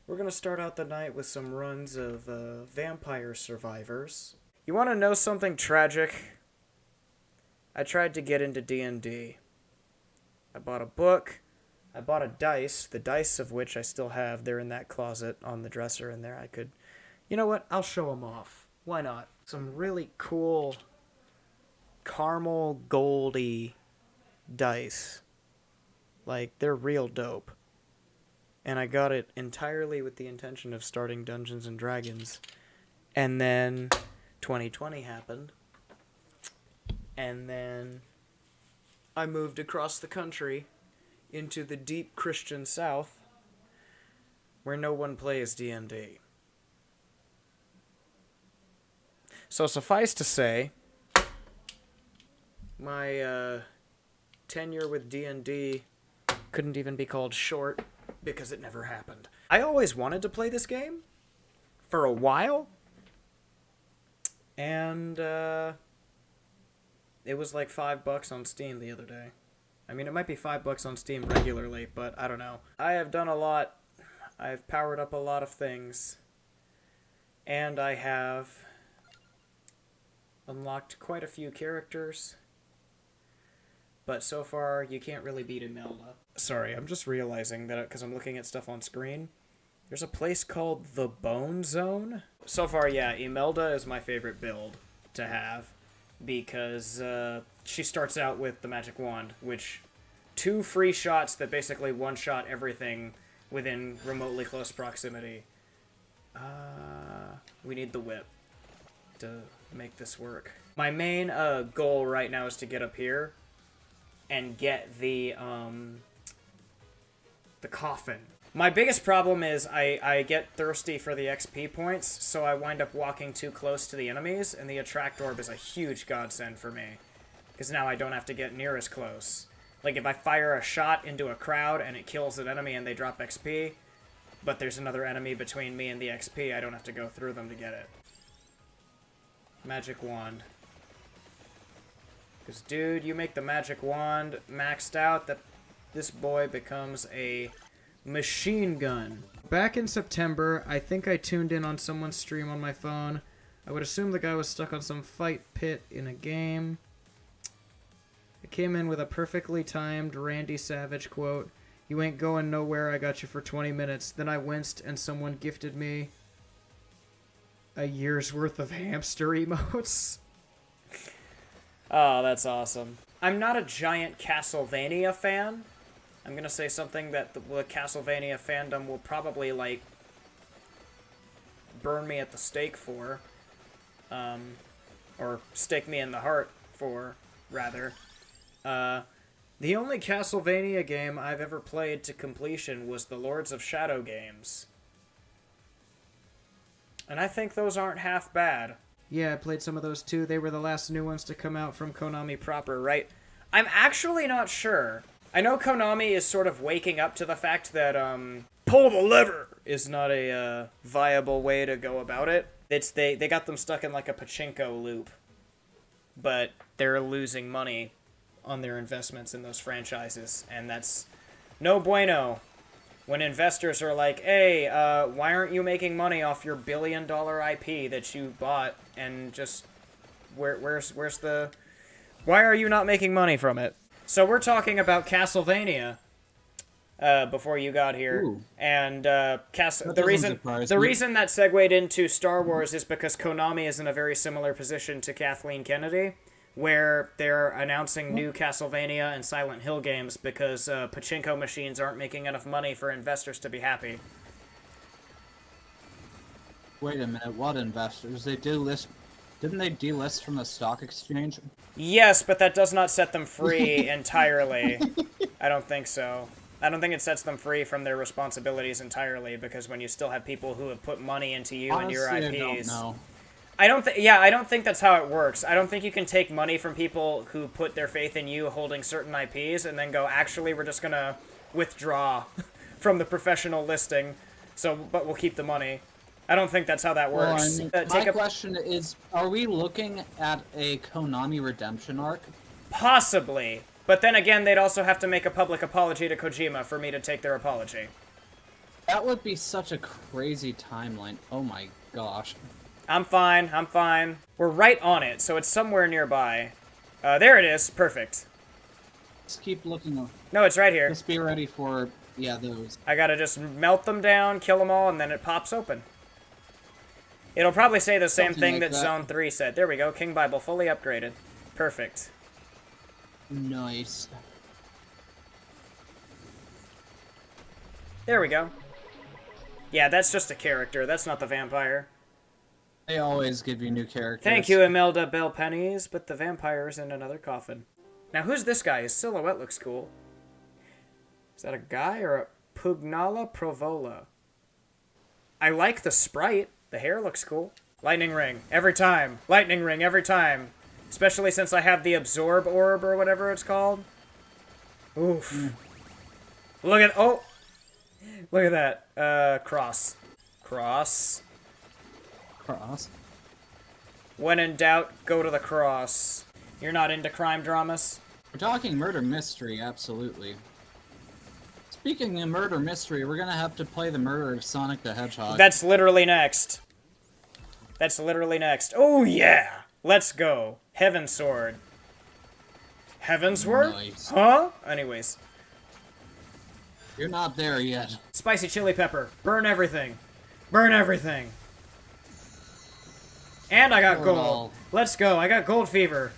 We're gonna start out the night with some runs of Vampire Survivors. You want to know something tragic? I tried to get into D&D. I bought a book. I bought a dice, the dice of which I still have. They're in that closet on the dresser in there. I could... You know what? I'll show them off. Why not? Some really cool caramel goldy dice. Like, they're real dope. And I got it entirely with the intention of starting Dungeons and Dragons. And then 2020 happened. And then I moved across the country into the deep Christian South where no one plays D&D. So suffice to say, my tenure with D&D couldn't even be called short because it never happened. I always wanted to play this game for a while, and it was like $5 on Steam the other day. I mean, it might be $5 on Steam regularly, but I don't know. I have done a lot. I've powered up a lot of things, and I have unlocked quite a few characters. But so far, you can't really beat Imelda. Sorry, I'm just realizing that because I'm looking at stuff on screen. There's a place called the Bone Zone. So far, yeah, Imelda is my favorite build to have. Because she starts out with the magic wand, which 2 free shots that basically one-shot everything within remotely close proximity. We need the whip to make this work. My main goal right now is to get up here and get the coffin. My biggest problem is I get thirsty for the XP points, so I wind up walking too close to the enemies, and the attract orb is a huge godsend for me. Because now I don't have to get near as close. Like, if I fire a shot into a crowd and it kills an enemy and they drop XP, but there's another enemy between me and the XP, I don't have to go through them to get it. Magic wand. Because, dude, you make the magic wand maxed out, that this boy becomes a machine gun. Back in September, I think I tuned in on someone's stream on my phone. I would assume the guy was stuck on some fight pit in a game. I came in with a perfectly timed Randy Savage quote. "You ain't going nowhere, I got you for 20 minutes. Then I winced and someone gifted me a year's worth of hamster emotes. Oh, that's awesome. I'm not a giant Castlevania fan. I'm going to say something that the Castlevania fandom will probably, like, burn me at the stake for. Or stake me in the heart for, rather. The only Castlevania game I've ever played to completion was the Lords of Shadow games. And I think those aren't half bad. Yeah, I played some of those too. They were the last new ones to come out from Konami proper, right? I'm actually not sure. I know Konami is sort of waking up to the fact that, pull the lever is not a, viable way to go about it. They got them stuck in, like, a pachinko loop. But they're losing money on their investments in those franchises, and that's no bueno. When investors are like, hey, why aren't you making money off your billion-dollar IP that you bought, and just, where's the... Why are you not making money from it? So we're talking about Castlevania, before you got here. Ooh. And the reason that segued into Star Wars is because Konami is in a very similar position to Kathleen Kennedy, where they're announcing new Castlevania and Silent Hill games because pachinko machines aren't making enough money for investors to be happy. Wait a minute, what investors? Didn't they delist from the stock exchange? Yes, but that does not set them free entirely. I don't think so. I don't think it sets them free from their responsibilities entirely, because when you still have people who have put money into you and your IPs... I don't think that's how it works. I don't think you can take money from people who put their faith in you holding certain IPs and then go, actually, we're just gonna withdraw from the professional listing, but we'll keep the money. I don't think that's how that works. Well, my question is, are we looking at a Konami redemption arc? Possibly. But then again, they'd also have to make a public apology to Kojima for me to take their apology. That would be such a crazy timeline. Oh my gosh. I'm fine, I'm fine. We're right on it, so it's somewhere nearby. There it is, perfect. Just keep looking. No, it's right here. Just be ready for, yeah, those. I gotta just melt them down, kill them all, and then it pops open. It'll probably say the same thing that Zone 3 said. There we go, King Bible fully upgraded. Perfect. Nice. There we go. Yeah, that's just a character. That's not the vampire. They always give you new characters. Thank you, Imelda Bell Pennies, but the vampire's in another coffin. Now, who's this guy? His silhouette looks cool. Is that a guy or a Pugnala Provola? I like the sprite. The hair looks cool. Lightning ring. Every time. Lightning ring every time. Especially since I have the absorb orb or whatever it's called. Oof. Look at... Oh! Look at that. Cross. Cross. Cross. When in doubt, go to the cross. You're not into crime dramas? We're talking murder mystery, absolutely. Speaking of murder mystery, we're gonna have to play the murder of Sonic the Hedgehog. That's literally next. That's literally next. Oh yeah! Let's go. Heaven Sword. Heavensward? Nice. Huh? Anyways. You're not there yet. Spicy chili pepper. Burn everything. Burn everything. And I got Oh, gold. no. Let's go. I got gold fever.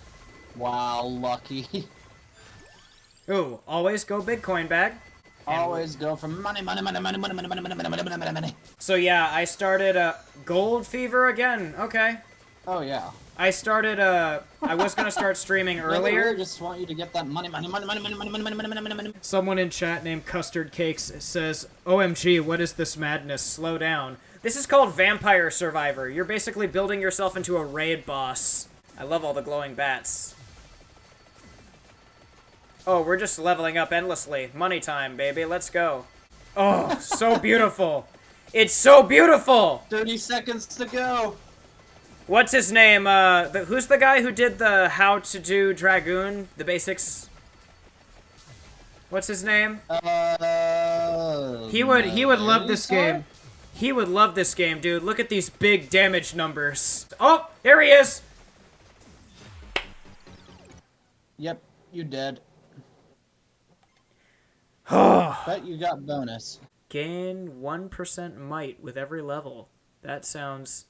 Wow, lucky. Ooh, always go Bitcoin bag. Always go for money, money, money, money, money, money, money, money, money, money, money, money. So yeah, I started gold fever again. Okay. Oh yeah. I started I was gonna start streaming earlier. I just want you to get that money, money, money, money, money, money, money, money, money, money, money. Someone in chat named Custard Cakes says, "OMG, what is this madness? Slow down." This is called Vampire Survivor. You're basically building yourself into a raid boss. I love all the glowing bats. Oh, we're just leveling up endlessly. Money time, baby. Let's go. Oh, so beautiful. It's so beautiful! 30 seconds to go. What's his name? Who's the guy who did the How to Do Dragoon? The basics? What's his name? He would love this game. He would love this game, dude. Look at these big damage numbers. Oh, there he is! Yep, you dead. Oh. Bet you got bonus. Gain 1% might with every level. That sounds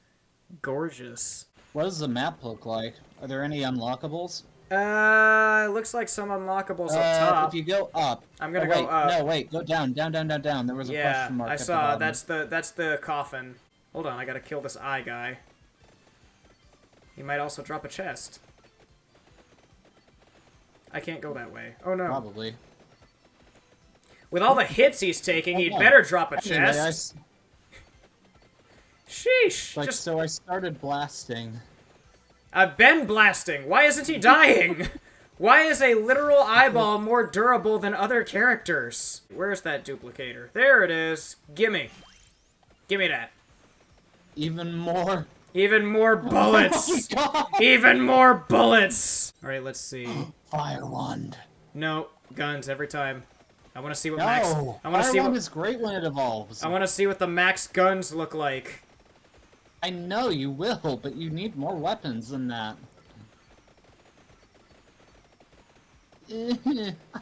gorgeous. What does the map look like? Are there any unlockables? It looks like some unlockables up top. If you go up. I'm gonna go up. No, wait, go down, down, down, down, down. There was a question mark. I at saw. the bottom. That's the coffin. Hold on, I gotta kill this eye guy. He might also drop a chest. I can't go that way. Oh no. Probably. With all the hits he's taking, he'd yeah. better drop a Anyway, chest. Sheesh. like, so I started blasting. I've been blasting. Why isn't he dying? Why is a literal eyeball more durable than other characters? Where's that duplicator? There it is. Gimme. Gimme that. Even more. Even more bullets. Oh my God. Even more bullets. All right, let's see. Fire wand. No, guns every time. I want to see what No, max. I want to see Fire wand what. is great when it evolves. I want to see what the max guns look like. I know you will, but you need more weapons than that.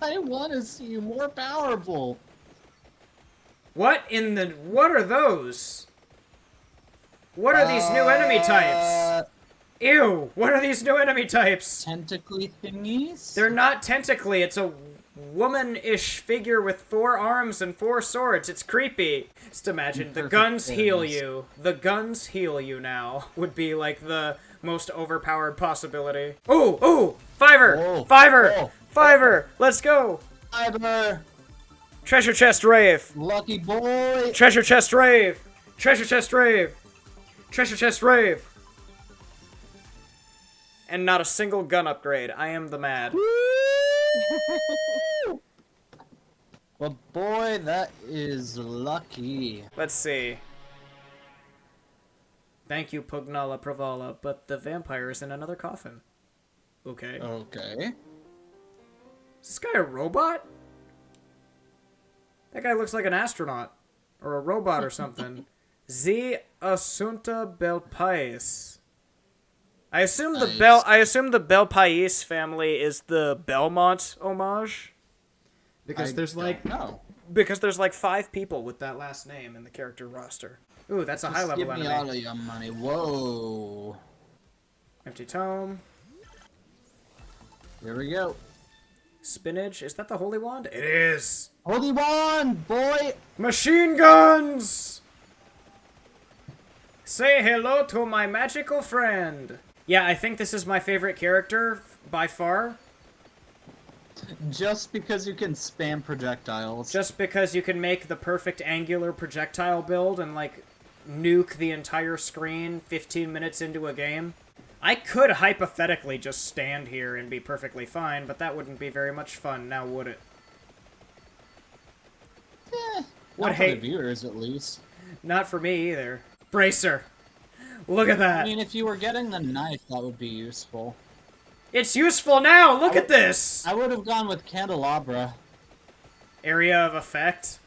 I want to see you more powerful. What in the? What are those? What are these new enemy types? Ew! What are these new enemy types? Tentacly thingies? They're not tentacly. It's a woman-ish figure with 4 arms and 4 swords. It's creepy. Just imagine, the guns heal you. The guns heal you now. Would be like the most overpowered possibility. Ooh! Ooh! Fiver! Whoa. Fiver! Whoa. Fiver! Let's go! Fiber! Treasure chest rave! Lucky boy! Treasure chest rave! Treasure chest rave! Treasure chest rave! And not a single gun upgrade. I am the mad. Well, boy, that is lucky. Let's see. Thank you, Pugnala Pravala, but the vampire is in another coffin. Okay. Okay. Is this guy a robot? That guy looks like an astronaut. Or a robot or something. Z Asunta Belpais. I assume the Belpais family is the Belmont homage. Because there's like 5 people with that last name in the character roster. Ooh, that's a high level enemy. Give me all of your money. Whoa. Empty tome. Here we go. Spinach. Is that the Holy Wand? It is. Holy Wand, boy. Machine guns. Say hello to my magical friend. Yeah, I think this is my favorite character by far. Just because you can spam projectiles. Just because you can make the perfect angular projectile build and, like, nuke the entire screen 15 minutes into a game. I could hypothetically just stand here and be perfectly fine, but that wouldn't be very much fun, now would it? Not for the viewers, at least. Not for me, either. Bracer! Look at that! I mean, if you were getting the knife, that would be useful. It's useful now! Look at this! I would have gone with candelabra. Area of effect?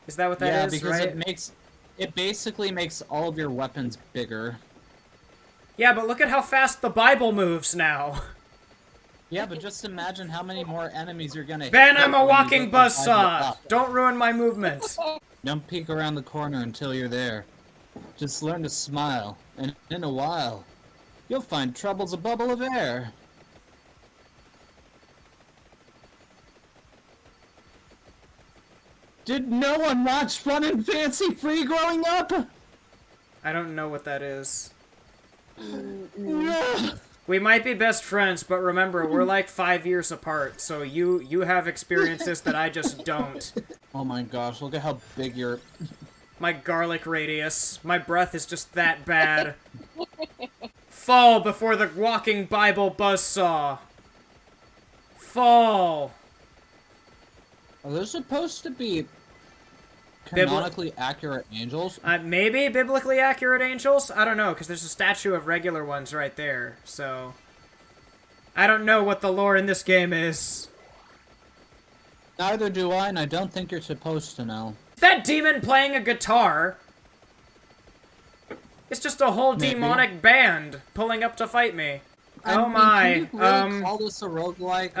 Is that what that is, because right? it basically makes all of your weapons bigger. Yeah, but look at how fast the Bible moves now. Yeah, but just imagine how many more enemies you're gonna hit. Ben, I'm a walking buzzsaw! Don't ruin my movement. Don't peek around the corner until you're there. Just learn to smile, and in a while, you'll find trouble's a bubble of air. Did no one watch Fun and Fancy Free growing up? I don't know what that is. We might be best friends, but remember, we're like 5 years apart, so you have experiences that I just don't. Oh my gosh, look at how big your... My garlic radius. My breath is just that bad. Fall before the walking Bible buzzsaw. Fall. Are there supposed to be canonically accurate angels? Maybe biblically accurate angels? I don't know, because there's a statue of regular ones right there, so... I don't know what the lore in this game is. Neither do I, and I don't think you're supposed to know. That demon playing a guitar? It's just a whole demonic band pulling up to fight me. Oh my. Can you really call this a roguelike?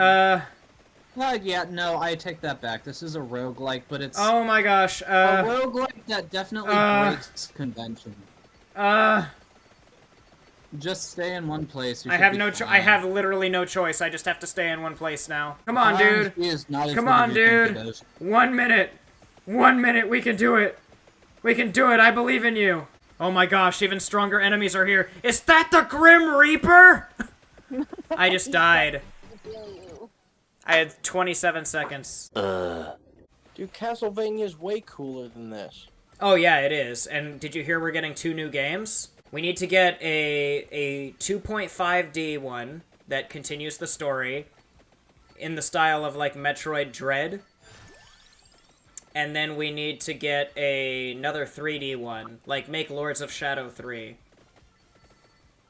Yeah, no, I take that back. This is a roguelike, but it's... Oh my gosh, a roguelike that definitely breaks convention. Just stay in one place. I have literally no choice. I just have to stay in one place now. Come on, dude. Come on, dude. 1 minute. 1 minute. We can do it. We can do it. I believe in you. Oh my gosh, even stronger enemies are here. Is that the Grim Reaper? I just died. I had 27 seconds. Dude, Castlevania's way cooler than this. Oh yeah, it is. And did you hear we're getting 2 new games? We need to get a 2.5D one that continues the story in the style of, like, Metroid Dread. And then we need to get another 3D one, like make Lords of Shadow 3.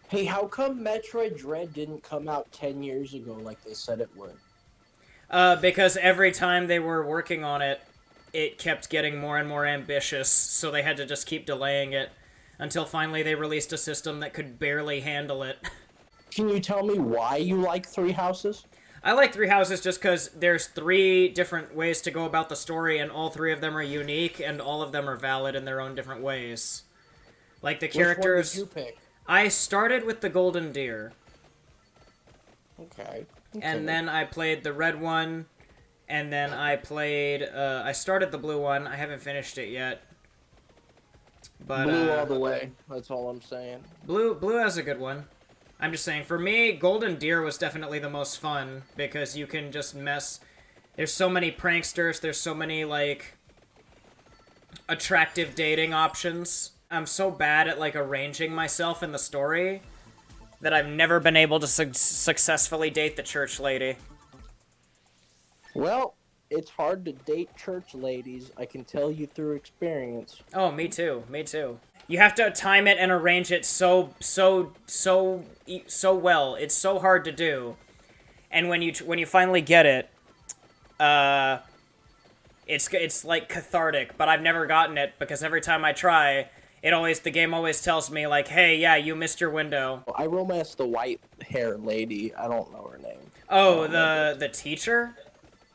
Hey, how come Metroid Dread didn't come out 10 years ago like they said it would? Because every time they were working on it, it kept getting more and more ambitious, so they had to just keep delaying it until finally they released a system that could barely handle it. Can you tell me why you like Three Houses? I like Three Houses just because there's 3 different ways to go about the story, and all 3 of them are unique, and all of them are valid in their own different ways. Like, the characters... Which one did you pick? I started with the Golden Deer. Okay. And then I played the red one, and then I played... I started the blue one. I haven't finished it yet. But, blue all the way. That's all I'm saying. Blue has a good one. I'm just saying, for me, Golden Deer was definitely the most fun, because you can just mess... There's so many pranksters, there's so many, like, attractive dating options. I'm so bad at, like, arranging myself in the story that I've never been able to successfully date the church lady. Well, it's hard to date church ladies, I can tell you through experience. Oh, me too, me too. You have to time it and arrange it so well. It's so hard to do. And when you finally get it, It's like cathartic, but I've never gotten it because every time I try, the game always tells me like, hey, yeah, you missed your window. I romanced the white-haired lady. I don't know her name. Oh, the teacher?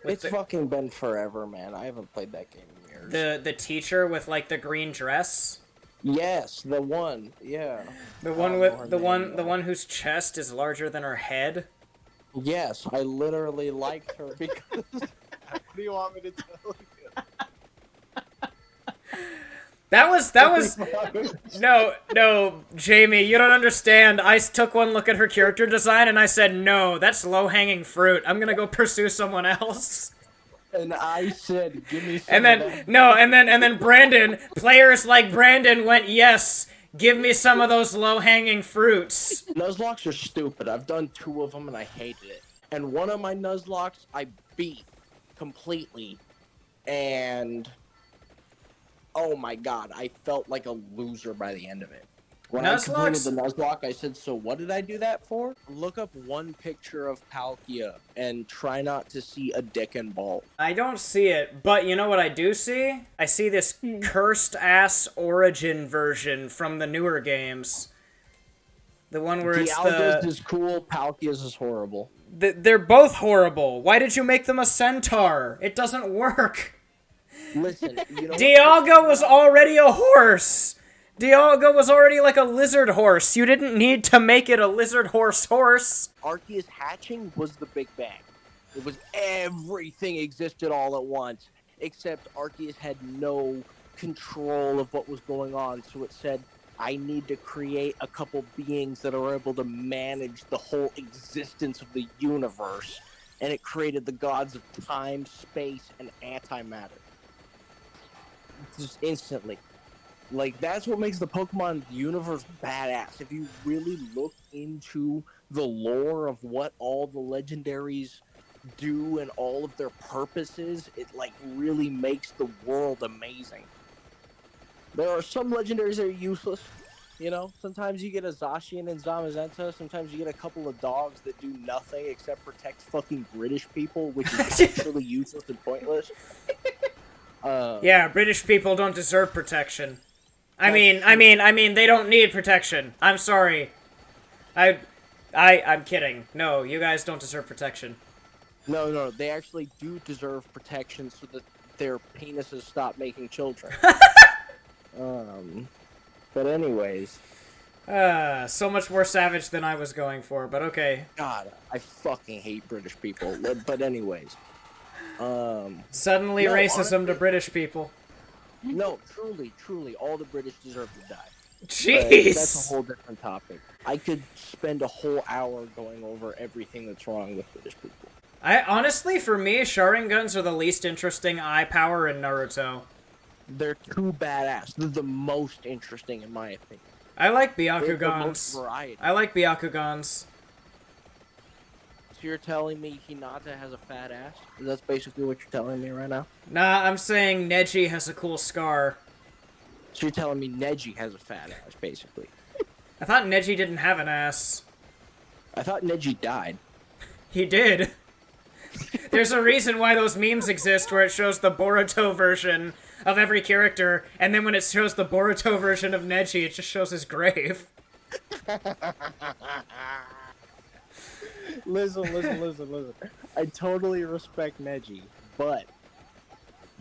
It's fucking been forever, man. I haven't played that game in years. The teacher with like the green dress? Yes, the one. Yeah. The one whose chest is larger than her head? Yes, I literally liked her because what do you want me to tell you? That was no, Jamie, you don't understand. I took one look at her character design and I said, no, that's low-hanging fruit. I'm gonna go pursue someone else. And I said, give me some and then Brandon, players like Brandon went, yes, give me some of those low-hanging fruits. Nuzlocke are stupid. I've done 2 of them and I hated it. And one of my Nuzlocke I beat completely. And oh my god, I felt like a loser by the end of it. When I completed the Nuzlocke, I said, so what did I do that for? Look up one picture of Palkia and try not to see a dick and ball. I don't see it, but you know what I do see? I see this cursed-ass origin version from the newer games. The one where it's Dialga's is cool, Palkia's is horrible. They're both horrible. Why did you make them a centaur? It doesn't work. Listen, you know Dialga was already a horse. Dialga was already like a lizard horse. You didn't need to make it a lizard horse. Arceus hatching was the Big Bang. It was everything existed all at once, except Arceus had no control of what was going on, so it said, I need to create a couple beings that are able to manage the whole existence of the universe, and it created the gods of time, space, and antimatter. Just instantly. Like, that's what makes the Pokemon universe badass. If you really look into the lore of what all the legendaries do and all of their purposes, it, like, really makes the world amazing. There are some legendaries that are useless, you know? Sometimes you get a Zacian and Zamazenta, sometimes you get a couple of dogs that do nothing except protect fucking British people, which is actually useless and pointless. Yeah, British people don't deserve protection. I mean, they don't need protection. I'm sorry. I'm kidding. No, you guys don't deserve protection. No, they actually do deserve protection so that their penises stop making children. But anyways. So much more savage than I was going for, but okay. God, I fucking hate British people. But anyways. Suddenly racism to British people. No, truly, all the British deserve to die. Jeez! But that's a whole different topic. I could spend a whole hour going over everything that's wrong with British people. Honestly, for me, Sharingans are the least interesting eye power in Naruto. They're too badass. They're the most interesting, in my opinion. I like Byakugans. Variety. I like Byakugans. So you're telling me Hinata has a fat ass? That's basically what you're telling me right now? Nah, I'm saying Neji has a cool scar. So you're telling me Neji has a fat ass, basically. I thought Neji didn't have an ass. I thought Neji died. He did. There's a reason why those memes exist where it shows the Boruto version of every character, and then when it shows the Boruto version of Neji, it just shows his grave. Listen. I totally respect Neji, but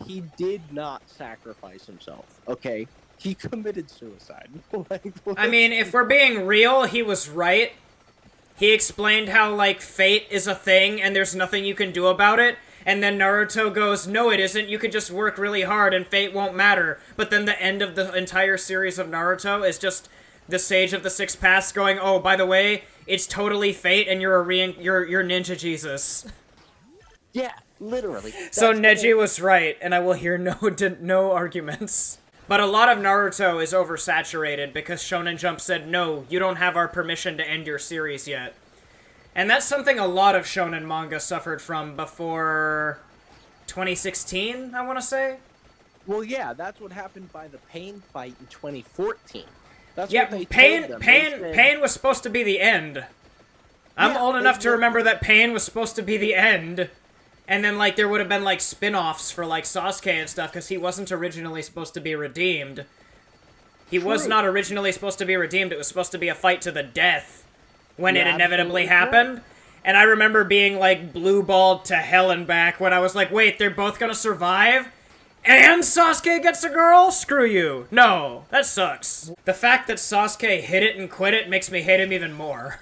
he did not sacrifice himself, okay? He committed suicide. I mean, if we're being real, he was right. He explained how, like, fate is a thing and there's nothing you can do about it. And then Naruto goes, no it isn't, you could just work really hard and fate won't matter. But then the end of the entire series of Naruto is just the Sage of the Six Paths going, oh, by the way, it's totally fate and you're you're Ninja Jesus. Yeah, literally. So Neji was right, and I will hear no arguments. But a lot of Naruto is oversaturated because Shonen Jump said, no, you don't have our permission to end your series yet. And that's something a lot of shonen manga suffered from before 2016, I want to say. Well, yeah, that's what happened by the Pain fight in 2014. That's yeah, what they told them. Pain was supposed to be the end. I'm old enough to remember that Pain was supposed to be the end. And then, like, there would have been, like, spin-offs for, like, Sasuke and stuff, because he wasn't originally supposed to be redeemed. He was not originally supposed to be redeemed. It was supposed to be a fight to the death when it inevitably happened. And I remember being, like, blue-balled to hell and back when I was like, wait, they're both gonna survive? And Sasuke gets a girl? Screw you. No, that sucks. The fact that Sasuke hit it and quit it makes me hate him even more.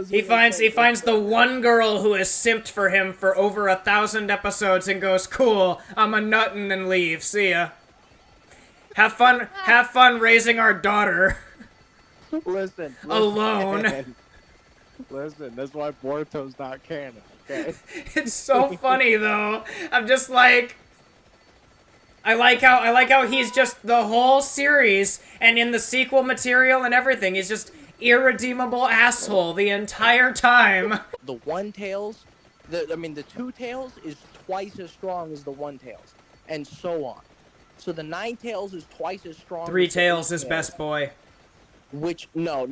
He finds the one girl who has simped for him for over 1,000 episodes and goes, cool, I'm a nuttin' and leave, see ya. Have fun raising our daughter. Listen. Alone. Listen, that's why Boruto's not canon, okay? It's so funny though. I'm just like, I like how he's just the whole series and in the sequel material and everything, he's just irredeemable asshole the entire time. The one tails, the two tails is twice as strong as the one tails, and so on. So the 9 tails is twice as strong. 3 tails is best boy. Which no.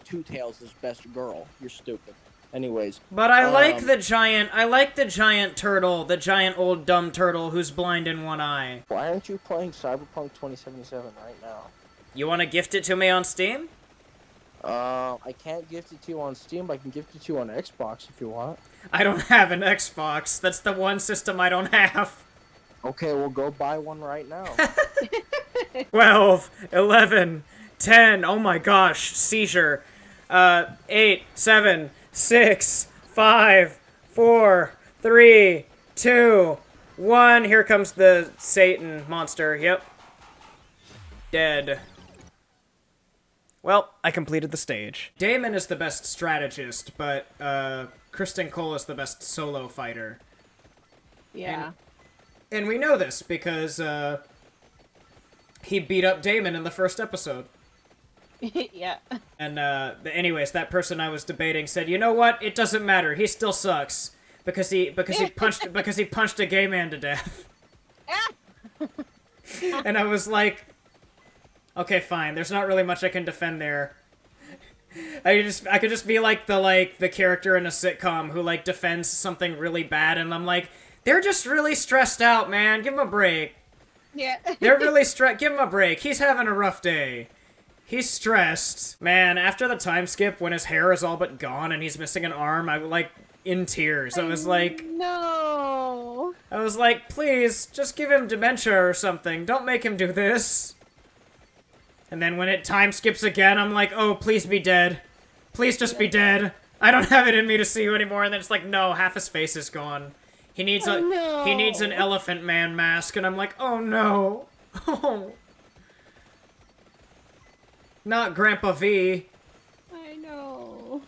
2 tails is best girl. You're stupid. Anyways. But I like the giant turtle, the giant old dumb turtle who's blind in one eye. Why aren't you playing Cyberpunk 2077 right now? You want to gift it to me on Steam? I can't gift it to you on Steam, but I can gift it to you on Xbox if you want. I don't have an Xbox. That's the one system I don't have. Okay, we'll go buy one right now. 12, 11, 10, oh my gosh, seizure. 8, 7, 6, 5, 4, 3, 2, 1. Here comes the Satan monster. Yep. Dead. Well, I completed the stage. Damon is the best strategist, but Kristen Cole is the best solo fighter. Yeah. And we know this because he beat up Damon in the first episode. Yeah. And anyways, that person I was debating said, "You know what? It doesn't matter. He still sucks because he punched a gay man to death." And I was like, "Okay, fine. There's not really much I can defend there." I could just be like the character in a sitcom who like defends something really bad, and I'm like, "They're just really stressed out, man. Give him a break." Yeah. They're really stressed. Give him a break. He's having a rough day. He's stressed. Man, after the time skip when his hair is all but gone and he's missing an arm, I was like in tears. I was like, no. I was like, please, just give him dementia or something. Don't make him do this. And then when it time skips again, I'm like, oh, please be dead. Please just be dead. I don't have it in me to see you anymore. And then it's like, no, half his face is gone. He needs he needs an elephant man mask. And I'm like, oh no. Oh. Not Grandpa V. I know.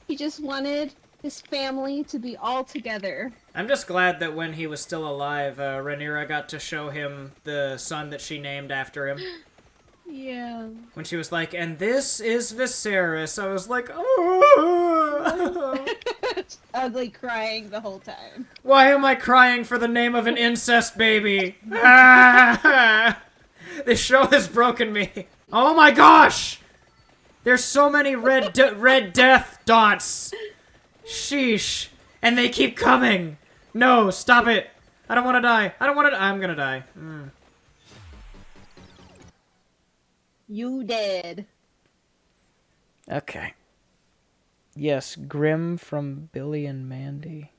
He just wanted his family to be all together. I'm just glad that when he was still alive, Rhaenyra got to show him the son that she named after him. Yeah. When she was like, and this is Viserys, I was like, oh. Ugly crying the whole time. Why am I crying for the name of an incest baby? Ah! This show has broken me. Oh my gosh! There's so many red death dots. Sheesh. And they keep coming. No, stop it. I don't want to die. I don't want to. I'm gonna die. You dead. Okay. Yes, Grim from Billy and Mandy.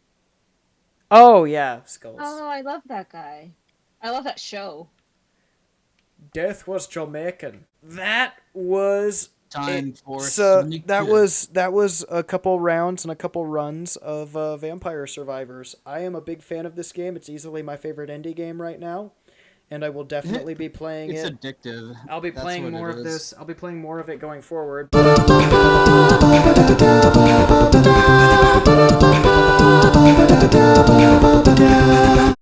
Oh, yeah, Skulls. Oh, I love that guy. I love that show. Death was Jamaican. That was Time for that was a couple rounds and a couple runs of Vampire Survivors. I am a big fan of this game. It's easily my favorite indie game right now, and I will definitely be playing it. It's addictive. I'll be playing more of this. I'll be playing more of it going forward.